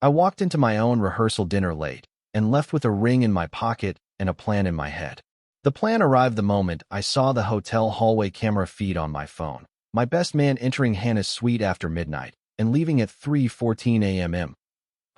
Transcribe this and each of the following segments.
I walked into my own rehearsal dinner late and left with a ring in my pocket and a plan in my head. The plan arrived the moment I saw the hotel hallway camera feed on my phone. My best man entering Hannah's suite after midnight and leaving at 3:14 a.m.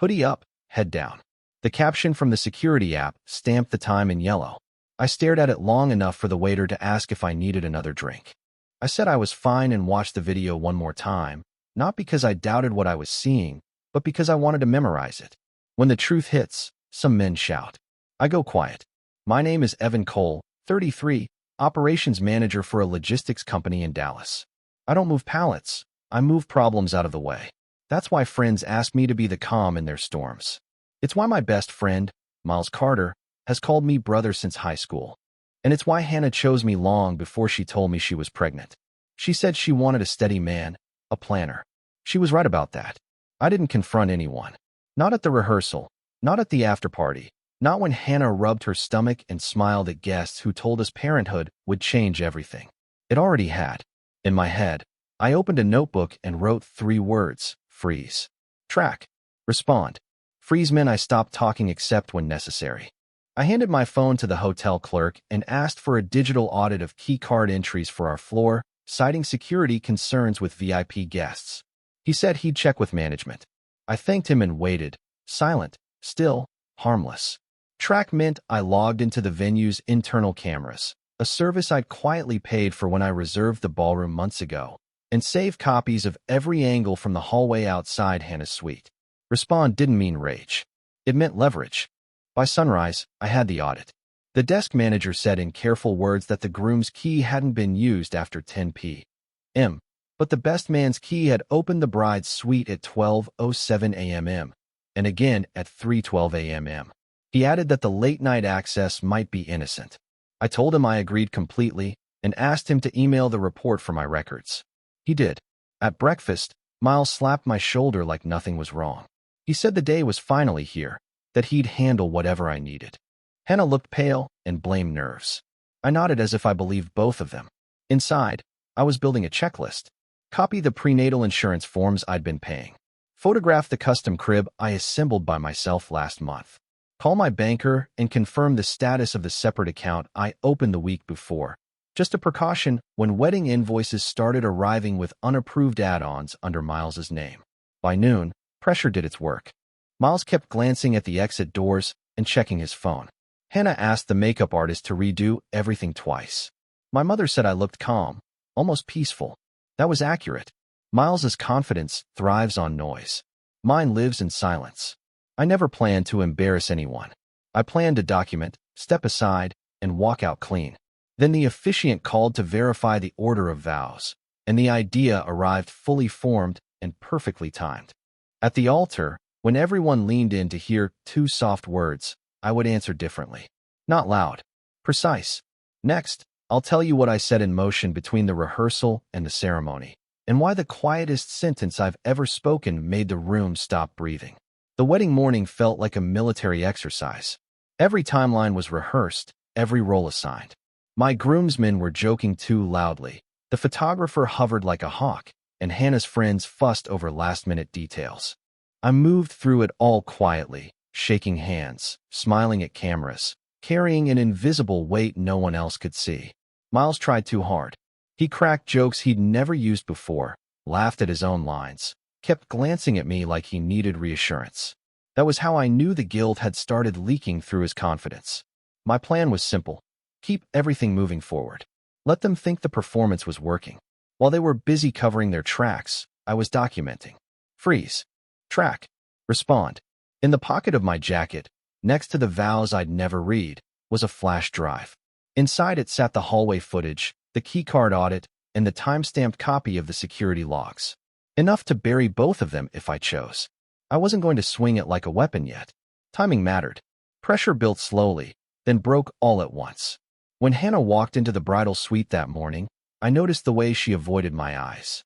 Hoodie up, head down. The caption from the security app stamped the time in yellow. I stared at it long enough for the waiter to ask if I needed another drink. I said I was fine and watched the video one more time, not because I doubted what I was seeing, but because I wanted to memorize it. When the truth hits, some men shout. I go quiet. My name is Evan Cole, 33, operations manager for a logistics company in Dallas. I don't move pallets. I move problems out of the way. That's why friends ask me to be the calm in their storms. It's why my best friend, Miles Carter, has called me brother since high school. And it's why Hannah chose me long before she told me she was pregnant. She said she wanted a steady man, a planner. She was right about that. I didn't confront anyone. Not at the rehearsal, not at the after party, not when Hannah rubbed her stomach and smiled at guests who told us parenthood would change everything. It already had. In my head, I opened a notebook and wrote 3 words: freeze. Track. Respond. Freeze meant I stopped talking except when necessary. I handed my phone to the hotel clerk and asked for a digital audit of key card entries for our floor, citing security concerns with VIP guests. He said he'd check with management. I thanked him and waited, silent, still, harmless. Track meant I logged into the venue's internal cameras, a service I'd quietly paid for when I reserved the ballroom months ago, and saved copies of every angle from the hallway outside Hannah's suite. Respond didn't mean rage. It meant leverage. By sunrise, I had the audit. The desk manager said in careful words that the groom's key hadn't been used after 10 p.m., but the best man's key had opened the bride's suite at 12:07 a.m. and again at 3:12 a.m. He added that the late-night access might be innocent. I told him I agreed completely and asked him to email the report for my records. He did. At breakfast, Miles slapped my shoulder like nothing was wrong. He said the day was finally here, that he'd handle whatever I needed. Hannah looked pale and blamed nerves. I nodded as if I believed both of them. Inside, I was building a checklist. Copy the prenatal insurance forms I'd been paying. Photograph the custom crib I assembled by myself last month. Call my banker and confirm the status of the separate account I opened the week before. Just a precaution when wedding invoices started arriving with unapproved add-ons under Miles's name. By noon, pressure did its work. Miles kept glancing at the exit doors and checking his phone. Hannah asked the makeup artist to redo everything twice. My mother said I looked calm, almost peaceful. That was accurate. Miles's confidence thrives on noise. Mine lives in silence. I never planned to embarrass anyone. I planned to document, step aside, and walk out clean. Then the officiant called to verify the order of vows, and the idea arrived fully formed and perfectly timed. At the altar, when everyone leaned in to hear 2 soft words, I would answer differently. Not loud. Precise. Next, I'll tell you what I set in motion between the rehearsal and the ceremony, and why the quietest sentence I've ever spoken made the room stop breathing. The wedding morning felt like a military exercise. Every timeline was rehearsed, every role assigned. My groomsmen were joking too loudly. The photographer hovered like a hawk, and Hannah's friends fussed over last-minute details. I moved through it all quietly, shaking hands, smiling at cameras, carrying an invisible weight no one else could see. Miles tried too hard. He cracked jokes he'd never used before, laughed at his own lines, kept glancing at me like he needed reassurance. That was how I knew the guilt had started leaking through his confidence. My plan was simple. Keep everything moving forward. Let them think the performance was working. While they were busy covering their tracks, I was documenting. Freeze. Track. Respond. In the pocket of my jacket, next to the vows I'd never read, was a flash drive. Inside it sat the hallway footage, the keycard audit, and the time-stamped copy of the security logs. Enough to bury both of them if I chose. I wasn't going to swing it like a weapon yet. Timing mattered. Pressure built slowly, then broke all at once. When Hannah walked into the bridal suite that morning, I noticed the way she avoided my eyes.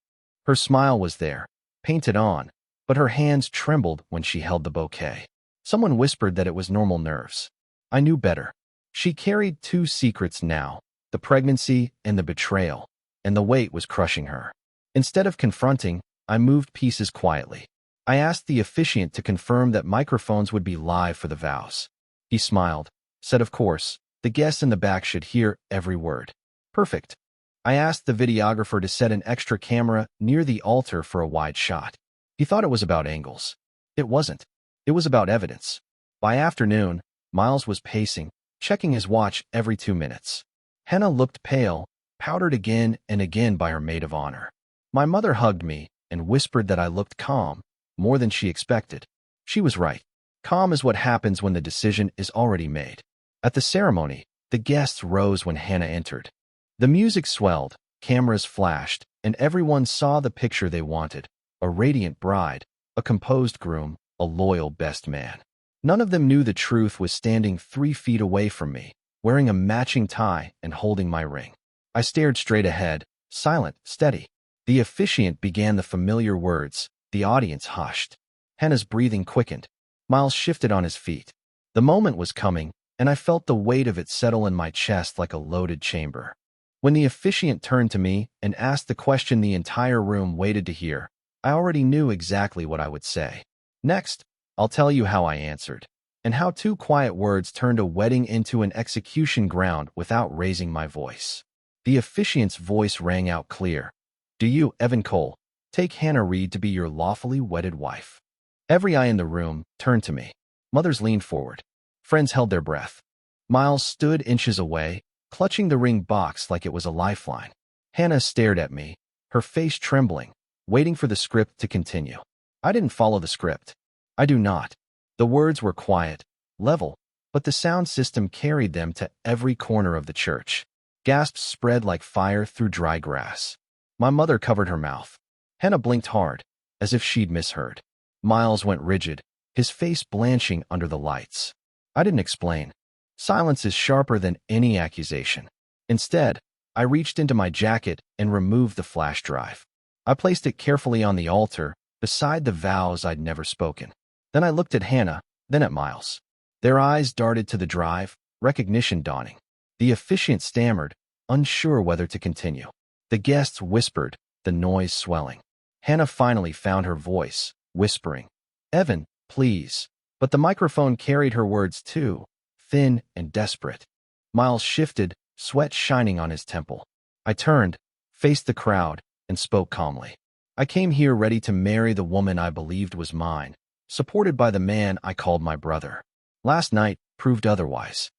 Her smile was there, painted on, but her hands trembled when she held the bouquet. Someone whispered that it was normal nerves. I knew better. She carried 2 secrets now, the pregnancy and the betrayal, and the weight was crushing her. Instead of confronting, I moved pieces quietly. I asked the officiant to confirm that microphones would be live for the vows. He smiled, said of course, the guests in the back should hear every word. Perfect. I asked the videographer to set an extra camera near the altar for a wide shot. He thought it was about angles. It wasn't. It was about evidence. By afternoon, Miles was pacing, checking his watch every 2 minutes. Hannah looked pale, powdered again and again by her maid of honor. My mother hugged me and whispered that I looked calm, more than she expected. She was right. Calm is what happens when the decision is already made. At the ceremony, the guests rose when Hannah entered. The music swelled, cameras flashed, and everyone saw the picture they wanted: a radiant bride, a composed groom, a loyal best man. None of them knew the truth was standing 3 feet away from me, wearing a matching tie and holding my ring. I stared straight ahead, silent, steady. The officiant began the familiar words. The audience hushed. Hannah's breathing quickened. Miles shifted on his feet. The moment was coming, and I felt the weight of it settle in my chest like a loaded chamber. When the officiant turned to me and asked the question the entire room waited to hear, I already knew exactly what I would say. Next, I'll tell you how I answered, and how 2 quiet words turned a wedding into an execution ground without raising my voice. The officiant's voice rang out clear. Do you, Evan Cole, take Hannah Reed to be your lawfully wedded wife? Every eye in the room turned to me. Mothers leaned forward. Friends held their breath. Miles stood inches away, clutching the ring box like it was a lifeline. Hannah stared at me, her face trembling, waiting for the script to continue. I didn't follow the script. I do not. The words were quiet, level, but the sound system carried them to every corner of the church. Gasps spread like fire through dry grass. My mother covered her mouth. Hannah blinked hard, as if she'd misheard. Miles went rigid, his face blanching under the lights. I didn't explain. Silence is sharper than any accusation. Instead, I reached into my jacket and removed the flash drive. I placed it carefully on the altar, beside the vows I'd never spoken. Then I looked at Hannah, then at Miles. Their eyes darted to the drive, recognition dawning. The officiant stammered, unsure whether to continue. The guests whispered, the noise swelling. Hannah finally found her voice, whispering, Evan, please. But the microphone carried her words too, thin and desperate. Miles shifted, sweat shining on his temple. I turned, faced the crowd, and spoke calmly. I came here ready to marry the woman I believed was mine, supported by the man I called my brother. Last night proved otherwise.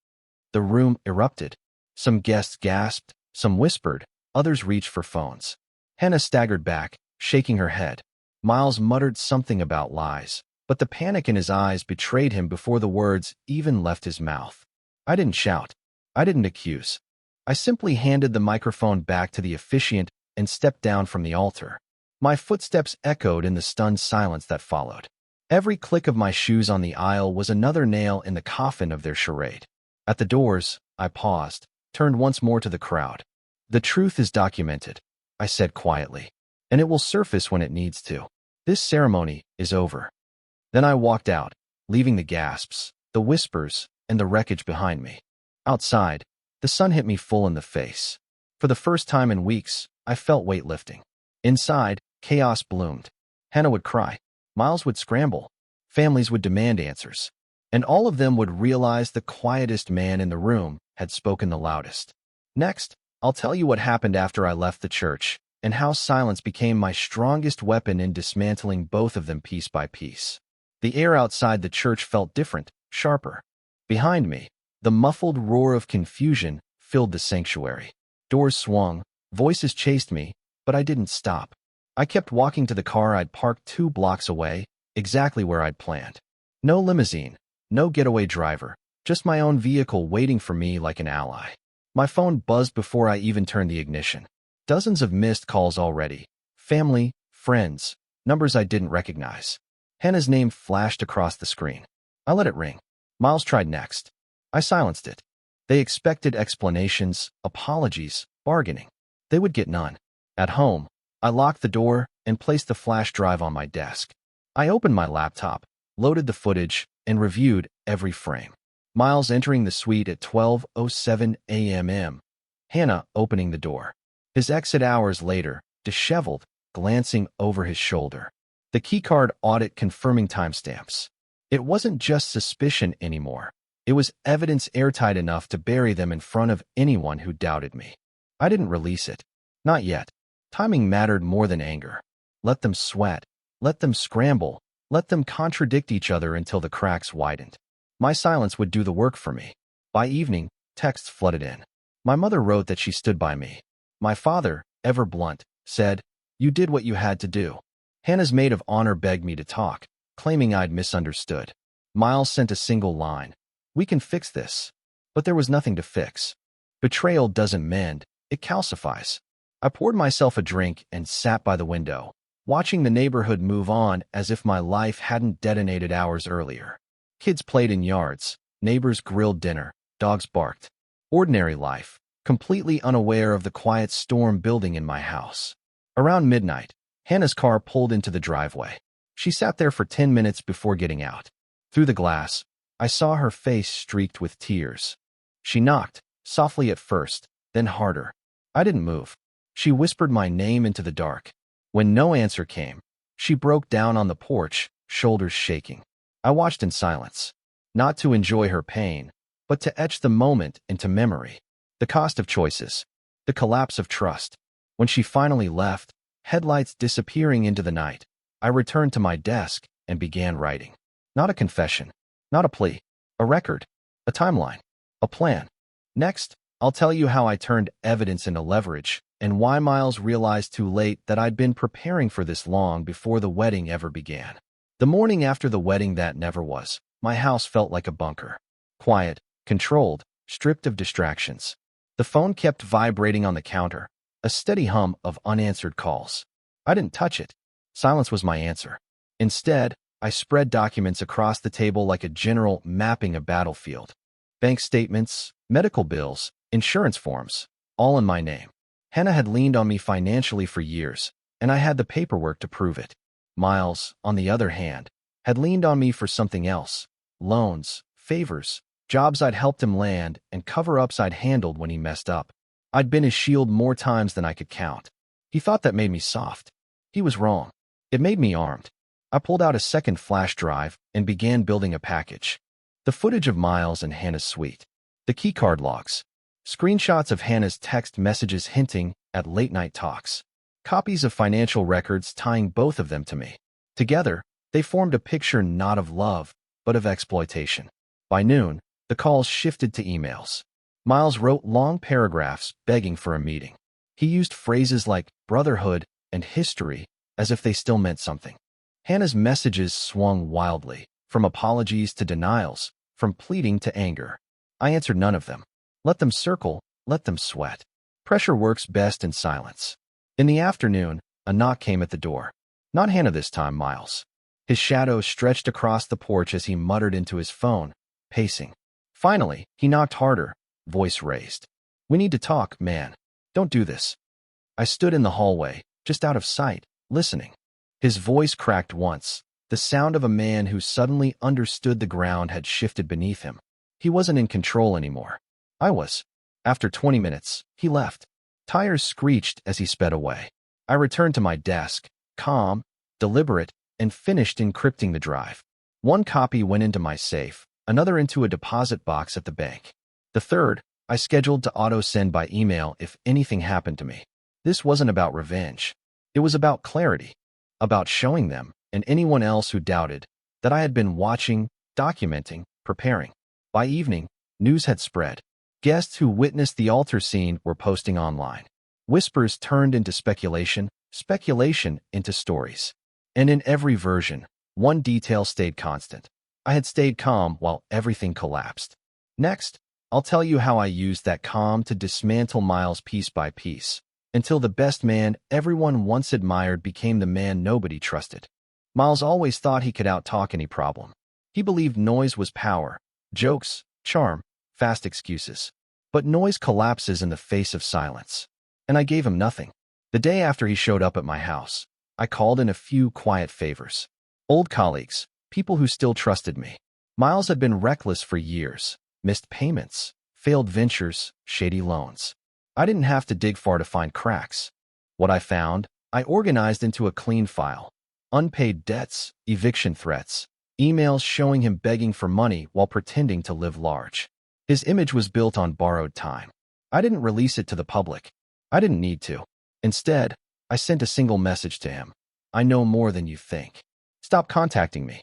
The room erupted. Some guests gasped, some whispered, others reached for phones. Hannah staggered back, shaking her head. Miles muttered something about lies, but the panic in his eyes betrayed him before the words even left his mouth. I didn't shout. I didn't accuse. I simply handed the microphone back to the officiant and stepped down from the altar. My footsteps echoed in the stunned silence that followed. Every click of my shoes on the aisle was another nail in the coffin of their charade. At the doors, I paused, turned once more to the crowd. The truth is documented, I said quietly, and it will surface when it needs to. This ceremony is over. Then I walked out, leaving the gasps, the whispers, and the wreckage behind me. Outside, the sun hit me full in the face. For the first time in weeks, I felt weight lifting. Inside, chaos bloomed. Hannah would cry. Miles would scramble. Families would demand answers. And all of them would realize the quietest man in the room had spoken the loudest. Next, I'll tell you what happened after I left the church, and how silence became my strongest weapon in dismantling both of them piece by piece. The air outside the church felt different, sharper. Behind me, the muffled roar of confusion filled the sanctuary. Doors swung, voices chased me, but I didn't stop. I kept walking to the car I'd parked 2 blocks away, exactly where I'd planned. No limousine, no getaway driver, just my own vehicle waiting for me like an ally. My phone buzzed before I even turned the ignition. Dozens of missed calls already. Family, friends, numbers I didn't recognize. Hannah's name flashed across the screen. I let it ring. Miles tried next. I silenced it. They expected explanations, apologies, bargaining. They would get none. At home, I locked the door and placed the flash drive on my desk. I opened my laptop, loaded the footage, and reviewed every frame. Miles entering the suite at 12:07 a.m. Hannah opening the door. His exit hours later, disheveled, glancing over his shoulder. The keycard audit confirming timestamps. It wasn't just suspicion anymore. It was evidence airtight enough to bury them in front of anyone who doubted me. I didn't release it. Not yet. Timing mattered more than anger. Let them sweat. Let them scramble. Let them contradict each other until the cracks widened. My silence would do the work for me. By evening, texts flooded in. My mother wrote that she stood by me. My father, ever blunt, said, "You did what you had to do." Hannah's maid of honor begged me to talk, claiming I'd misunderstood. Miles sent a single line. "We can fix this." But there was nothing to fix. Betrayal doesn't mend, it calcifies. I poured myself a drink and sat by the window, watching the neighborhood move on as if my life hadn't detonated hours earlier. Kids played in yards, neighbors grilled dinner, dogs barked. Ordinary life, completely unaware of the quiet storm building in my house. Around midnight, Hannah's car pulled into the driveway. She sat there for 10 minutes before getting out. Through the glass, I saw her face streaked with tears. She knocked, softly at first, then harder. I didn't move. She whispered my name into the dark. When no answer came, she broke down on the porch, shoulders shaking. I watched in silence, not to enjoy her pain, but to etch the moment into memory. The cost of choices, the collapse of trust. When she finally left, headlights disappearing into the night, I returned to my desk and began writing. Not a confession, not a plea, a record, a timeline, a plan. Next, I'll tell you how I turned evidence into leverage and why Miles realized too late that I'd been preparing for this long before the wedding ever began. The morning after the wedding that never was, my house felt like a bunker. Quiet, controlled, stripped of distractions. The phone kept vibrating on the counter, a steady hum of unanswered calls. I didn't touch it. Silence was my answer. Instead, I spread documents across the table like a general mapping a battlefield. Bank statements, medical bills, insurance forms, all in my name. Hannah had leaned on me financially for years, and I had the paperwork to prove it. Miles, on the other hand, had leaned on me for something else. Loans, favors, jobs I'd helped him land, and cover-ups I'd handled when he messed up. I'd been his shield more times than I could count. He thought that made me soft. He was wrong. It made me armed. I pulled out a second flash drive and began building a package. The footage of Miles and Hannah's suite. The keycard logs. Screenshots of Hannah's text messages hinting at late-night talks. Copies of financial records tying both of them to me. Together, they formed a picture not of love, but of exploitation. By noon, the calls shifted to emails. Miles wrote long paragraphs begging for a meeting. He used phrases like brotherhood and history as if they still meant something. Hannah's messages swung wildly, from apologies to denials, from pleading to anger. I answered none of them. Let them circle, let them sweat. Pressure works best in silence. In the afternoon, a knock came at the door. Not Hannah this time, Miles. His shadow stretched across the porch as he muttered into his phone, pacing. Finally, he knocked harder, voice raised. "We need to talk, man. Don't do this." I stood in the hallway, just out of sight, listening. His voice cracked once, the sound of a man who suddenly understood the ground had shifted beneath him. He wasn't in control anymore. I was. After 20 minutes, he left. Tires screeched as he sped away. I returned to my desk, calm, deliberate, and finished encrypting the drive. One copy went into my safe, another into a deposit box at the bank. The third, I scheduled to auto-send by email if anything happened to me. This wasn't about revenge. It was about clarity, about showing them, and anyone else who doubted, that I had been watching, documenting, preparing. By evening, news had spread. Guests who witnessed the altar scene were posting online. Whispers turned into speculation, speculation into stories. And in every version, one detail stayed constant. I had stayed calm while everything collapsed. Next, I'll tell you how I used that calm to dismantle Miles piece by piece, until the best man everyone once admired became the man nobody trusted. Miles always thought he could outtalk any problem. He believed noise was power, jokes, charm, fast excuses. But noise collapses in the face of silence. And I gave him nothing. The day after he showed up at my house, I called in a few quiet favors. Old colleagues, people who still trusted me. Miles had been reckless for years, missed payments, failed ventures, shady loans. I didn't have to dig far to find cracks. What I found, I organized into a clean file. unpaid debts, eviction threats, emails showing him begging for money while pretending to live large. His image was built on borrowed time. I didn't release it to the public. I didn't need to. Instead, I sent a single message to him. I know more than you think. Stop contacting me.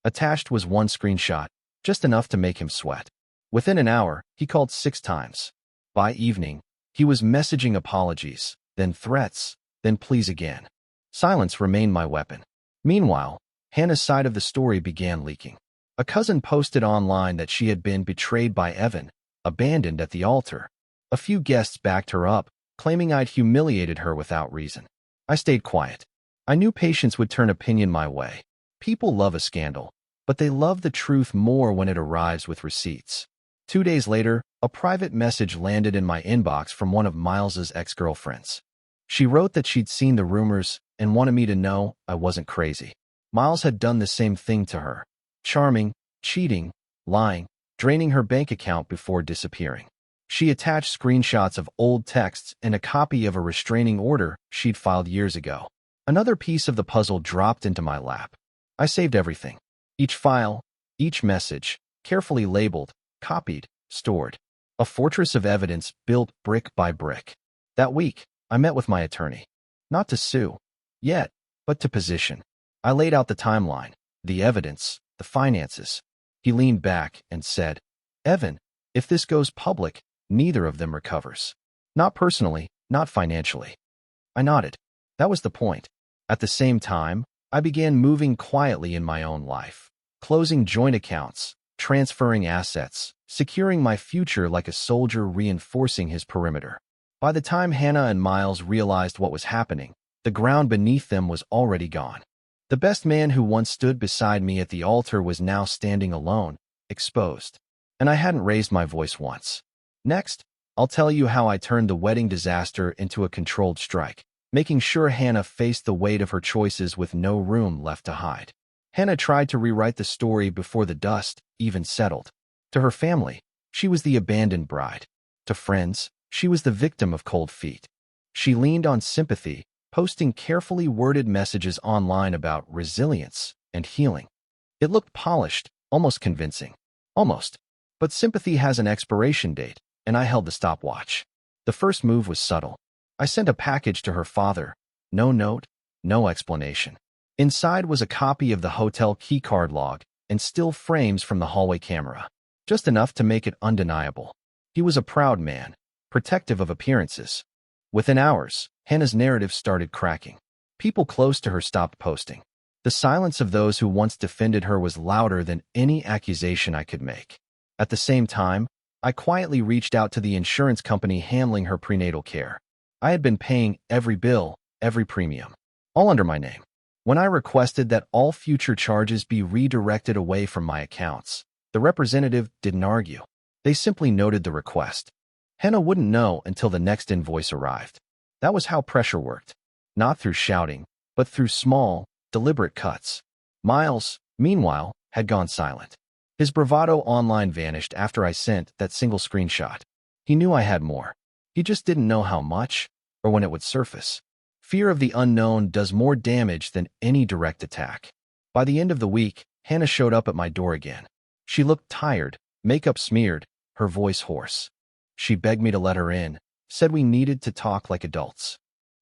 Attached was one screenshot, just enough to make him sweat. Within an hour, he called 6 times. By evening, he was messaging apologies, then threats, then pleas again. Silence remained my weapon. Meanwhile, Hannah's side of the story began leaking. A cousin posted online that she had been betrayed by Evan, abandoned at the altar. A few guests backed her up, claiming I'd humiliated her without reason. I stayed quiet. I knew patience would turn opinion my way. People love a scandal, but they love the truth more when it arrives with receipts. 2 days later, a private message landed in my inbox from one of Miles's ex-girlfriends. She wrote that she'd seen the rumors and wanted me to know I wasn't crazy. Miles had done the same thing to her. Charming, cheating, lying, draining her bank account before disappearing. She attached screenshots of old texts and a copy of a restraining order she'd filed years ago. Another piece of the puzzle dropped into my lap. I saved everything. Each file, each message, carefully labeled, copied, stored. A fortress of evidence built brick by brick. That week, I met with my attorney. Not to sue, yet, but to position. I laid out the timeline, the evidence, the finances. He leaned back and said, "Evan, if this goes public, neither of them recovers. Not personally, not financially." I nodded. That was the point. At the same time, I began moving quietly in my own life, closing joint accounts, transferring assets, securing my future like a soldier reinforcing his perimeter. By the time Hannah and Miles realized what was happening, the ground beneath them was already gone. The best man who once stood beside me at the altar was now standing alone, exposed. And I hadn't raised my voice once. Next, I'll tell you how I turned the wedding disaster into a controlled strike, making sure Hannah faced the weight of her choices with no room left to hide. Hannah tried to rewrite the story before the dust even settled. To her family, she was the abandoned bride. To friends, she was the victim of cold feet. She leaned on sympathy, posting carefully worded messages online about resilience and healing. It looked polished, almost convincing. Almost. But sympathy has an expiration date, and I held the stopwatch. The first move was subtle. I sent a package to her father. No note, no explanation. Inside was a copy of the hotel keycard log and still frames from the hallway camera. Just enough to make it undeniable. He was a proud man, protective of appearances. Within hours, Hannah's narrative started cracking. People close to her stopped posting. The silence of those who once defended her was louder than any accusation I could make. At the same time, I quietly reached out to the insurance company handling her prenatal care. I had been paying every bill, every premium, all under my name. When I requested that all future charges be redirected away from my accounts, the representative didn't argue. They simply noted the request. Hannah wouldn't know until the next invoice arrived. That was how pressure worked. Not through shouting, but through small, deliberate cuts. Miles, meanwhile, had gone silent. His bravado online vanished after I sent that single screenshot. He knew I had more. He just didn't know how much, or when it would surface. Fear of the unknown does more damage than any direct attack. By the end of the week, Hannah showed up at my door again. She looked tired, makeup smeared, her voice hoarse. She begged me to let her in, said we needed to talk like adults.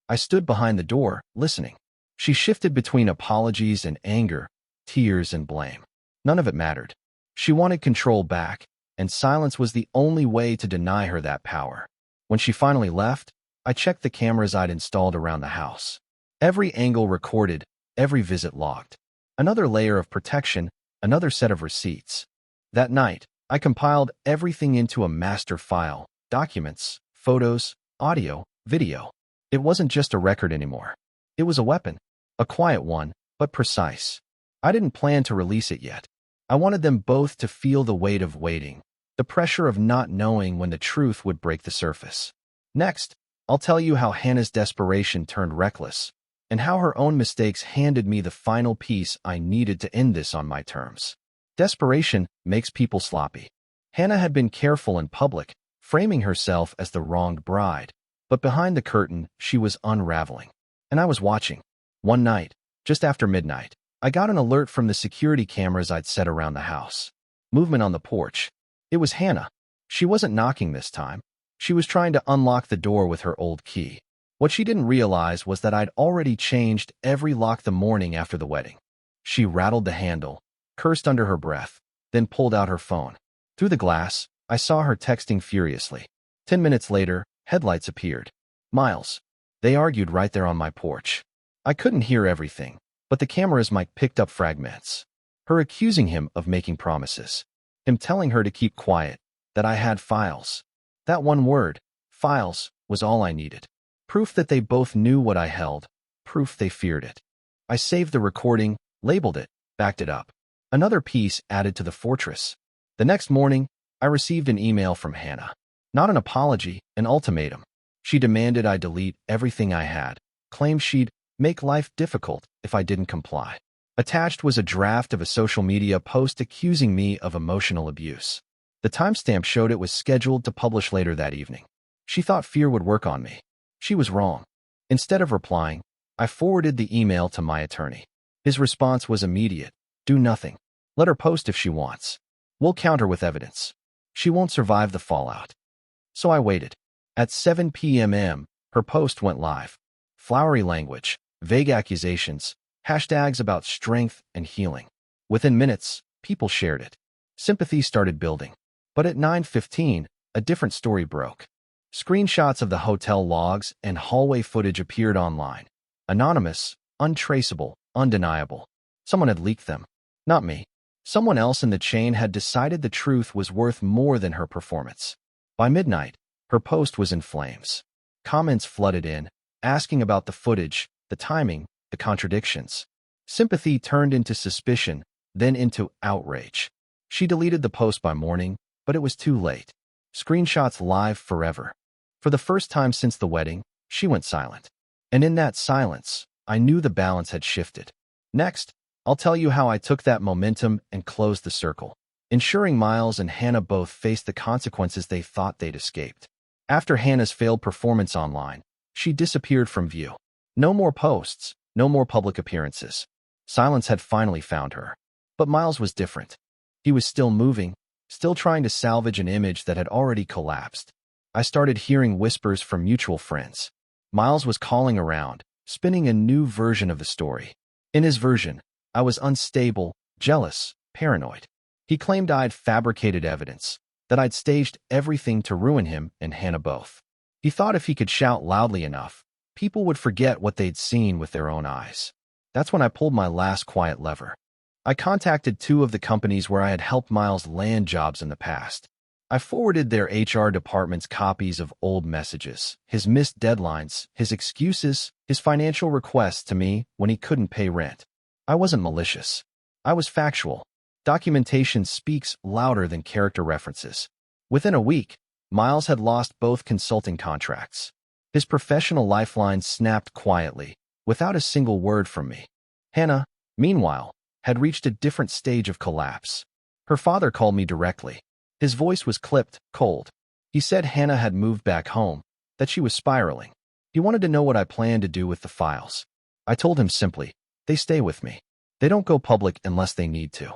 I stood behind the door, listening. She shifted between apologies and anger, tears and blame. None of it mattered. She wanted control back, and silence was the only way to deny her that power. When she finally left, I checked the cameras I'd installed around the house. Every angle recorded, every visit logged. Another layer of protection, another set of receipts. That night, I compiled everything into a master file, documents, photos, audio, video. It wasn't just a record anymore. It was a weapon. A quiet one, but precise. I didn't plan to release it yet. I wanted them both to feel the weight of waiting, the pressure of not knowing when the truth would break the surface. Next, I'll tell you how Hannah's desperation turned reckless, and how her own mistakes handed me the final piece I needed to end this on my terms. Desperation makes people sloppy. Hannah had been careful in public, framing herself as the wronged bride, but behind the curtain, she was unraveling. And I was watching. One night, Just after midnight, I got an alert from the security cameras I'd set around the house. Movement on the porch. It was Hannah. She wasn't knocking this time. She was trying to unlock the door with her old key. What she didn't realize was that I'd already changed every lock the morning after the wedding. She rattled the handle, cursed under her breath, then pulled out her phone. Through the glass, I saw her texting furiously. 10 minutes later, headlights appeared. Miles. They argued right there on my porch. I couldn't hear everything, but the camera's mic picked up fragments. Her accusing him of making promises. Him telling her to keep quiet, that I had files. That one word, files, was all I needed. Proof that they both knew what I held. Proof they feared it. I saved the recording, labeled it, backed it up. Another piece added to the fortress. The next morning, I received an email from Hannah. Not an apology, an ultimatum. She demanded I delete everything I had, claimed she'd make life difficult if I didn't comply. Attached was a draft of a social media post accusing me of emotional abuse. The timestamp showed it was scheduled to publish later that evening. She thought fear would work on me. She was wrong. Instead of replying, I forwarded the email to my attorney. His response was immediate. Do nothing. Let her post if she wants. We'll counter with evidence. She won't survive the fallout. So I waited. At 7 p.m., her post went live. Flowery language, vague accusations, hashtags about strength and healing. Within minutes, people shared it. Sympathy started building. But at 9:15, a different story broke. Screenshots of the hotel logs and hallway footage appeared online. Anonymous, untraceable, undeniable. Someone had leaked them. Not me. Someone else in the chain had decided the truth was worth more than her performance. By midnight, her post was in flames. Comments flooded in, asking about the footage, the timing, the contradictions. Sympathy turned into suspicion, then into outrage. She deleted the post by morning, but it was too late. Screenshots live forever. For the first time since the wedding, she went silent. And in that silence, I knew the balance had shifted. Next, I'll tell you how I took that momentum and closed the circle, ensuring Miles and Hannah both faced the consequences they thought they'd escaped. After Hannah's failed performance online, she disappeared from view. No more posts, no more public appearances. Silence had finally found her. But Miles was different. He was still moving, still trying to salvage an image that had already collapsed. I started hearing whispers from mutual friends. Miles was calling around, spinning a new version of the story. In his version, I was unstable, jealous, paranoid. He claimed I'd fabricated evidence, that I'd staged everything to ruin him and Hannah both. He thought if he could shout loudly enough, people would forget what they'd seen with their own eyes. That's when I pulled my last quiet lever. I contacted 2 of the companies where I had helped Miles land jobs in the past. I forwarded their HR departments copies of old messages, his missed deadlines, his excuses, his financial requests to me when he couldn't pay rent. I wasn't malicious. I was factual. Documentation speaks louder than character references. Within a week, Miles had lost both consulting contracts. His professional lifeline snapped quietly, without a single word from me. Hannah, meanwhile, had reached a different stage of collapse. Her father called me directly. His voice was clipped, cold. He said Hannah had moved back home, that she was spiraling. He wanted to know what I planned to do with the files. I told him simply, they stay with me. They don't go public unless they need to.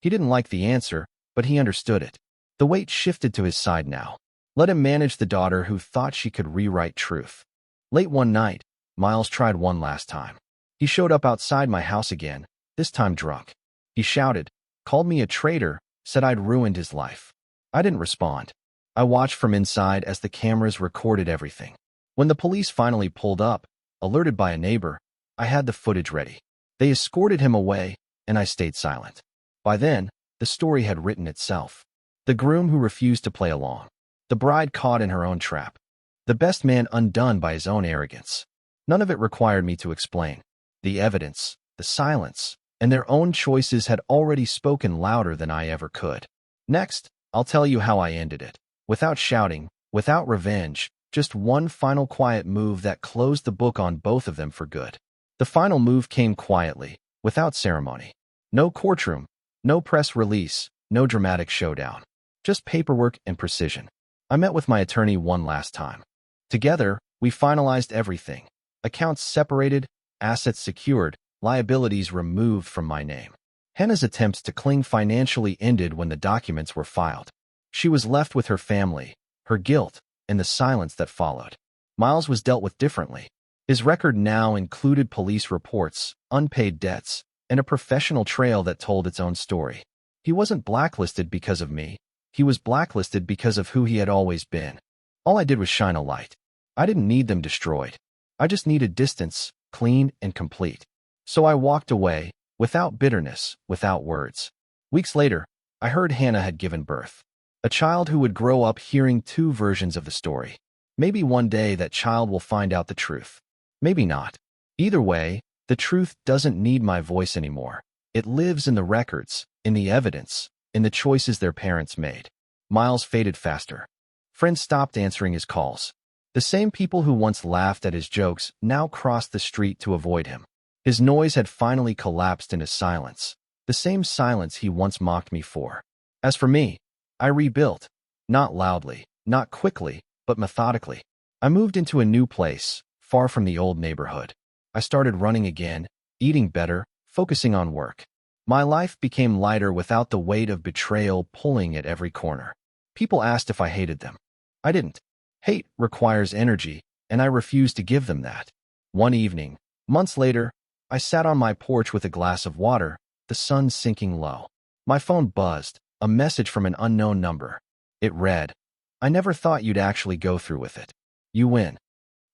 He didn't like the answer, but he understood it. The weight shifted to his side now. Let him manage the daughter who thought she could rewrite truth. Late one night, Miles tried one last time. He showed up outside my house again, this time drunk. He shouted, called me a traitor, said I'd ruined his life. I didn't respond. I watched from inside as the cameras recorded everything. When the police finally pulled up, alerted by a neighbor, I had the footage ready. They escorted him away, and I stayed silent. By then, the story had written itself. The groom who refused to play along. The bride caught in her own trap. The best man undone by his own arrogance. None of it required me to explain. The evidence, the silence, and their own choices had already spoken louder than I ever could. Next, I'll tell you how I ended it. Without shouting, without revenge, just one final quiet move that closed the book on both of them for good. The final move came quietly, without ceremony. No courtroom, no press release, no dramatic showdown. Just paperwork and precision. I met with my attorney one last time. Together, we finalized everything. Accounts separated, assets secured, liabilities removed from my name. Hannah's attempts to cling financially ended when the documents were filed. She was left with her family, her guilt, and the silence that followed. Miles was dealt with differently. His record now included police reports, unpaid debts, and a professional trail that told its own story. He wasn't blacklisted because of me. He was blacklisted because of who he had always been. All I did was shine a light. I didn't need them destroyed. I just needed distance, clean and complete. So I walked away, without bitterness, without words. Weeks later, I heard Hannah had given birth. A child who would grow up hearing two versions of the story. Maybe one day that child will find out the truth. Maybe not. Either way, the truth doesn't need my voice anymore. It lives in the records, in the evidence, in the choices their parents made. Miles faded faster. Friends stopped answering his calls. The same people who once laughed at his jokes now crossed the street to avoid him. His noise had finally collapsed into silence, the same silence he once mocked me for. As for me, I rebuilt, not loudly, not quickly, but methodically. I moved into a new place, far from the old neighborhood. I started running again, eating better, focusing on work. My life became lighter without the weight of betrayal pulling at every corner. People asked if I hated them. I didn't. Hate requires energy, and I refused to give them that. One evening, months later, I sat on my porch with a glass of water, the sun sinking low. My phone buzzed, a message from an unknown number. It read, "I never thought you'd actually go through with it. You win."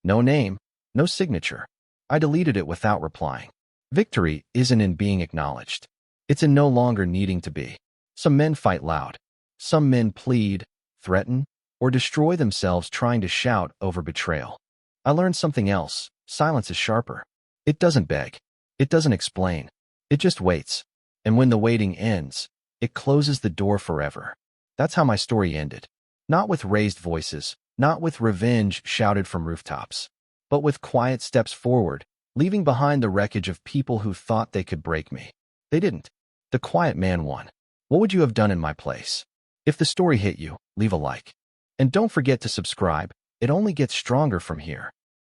No name, no signature. I deleted it without replying. Victory isn't in being acknowledged. It's in no longer needing to be. Some men fight loud. Some men plead, threaten, or destroy themselves trying to shout over betrayal. I learned something else. Silence is sharper. It doesn't beg. It doesn't explain. It just waits. And when the waiting ends, it closes the door forever. That's how my story ended. Not with raised voices, not with revenge shouted from rooftops, but with quiet steps forward, leaving behind the wreckage of people who thought they could break me. They didn't. The quiet man won. What would you have done in my place? If the story hit you, leave a like. And don't forget to subscribe. It only gets stronger from here.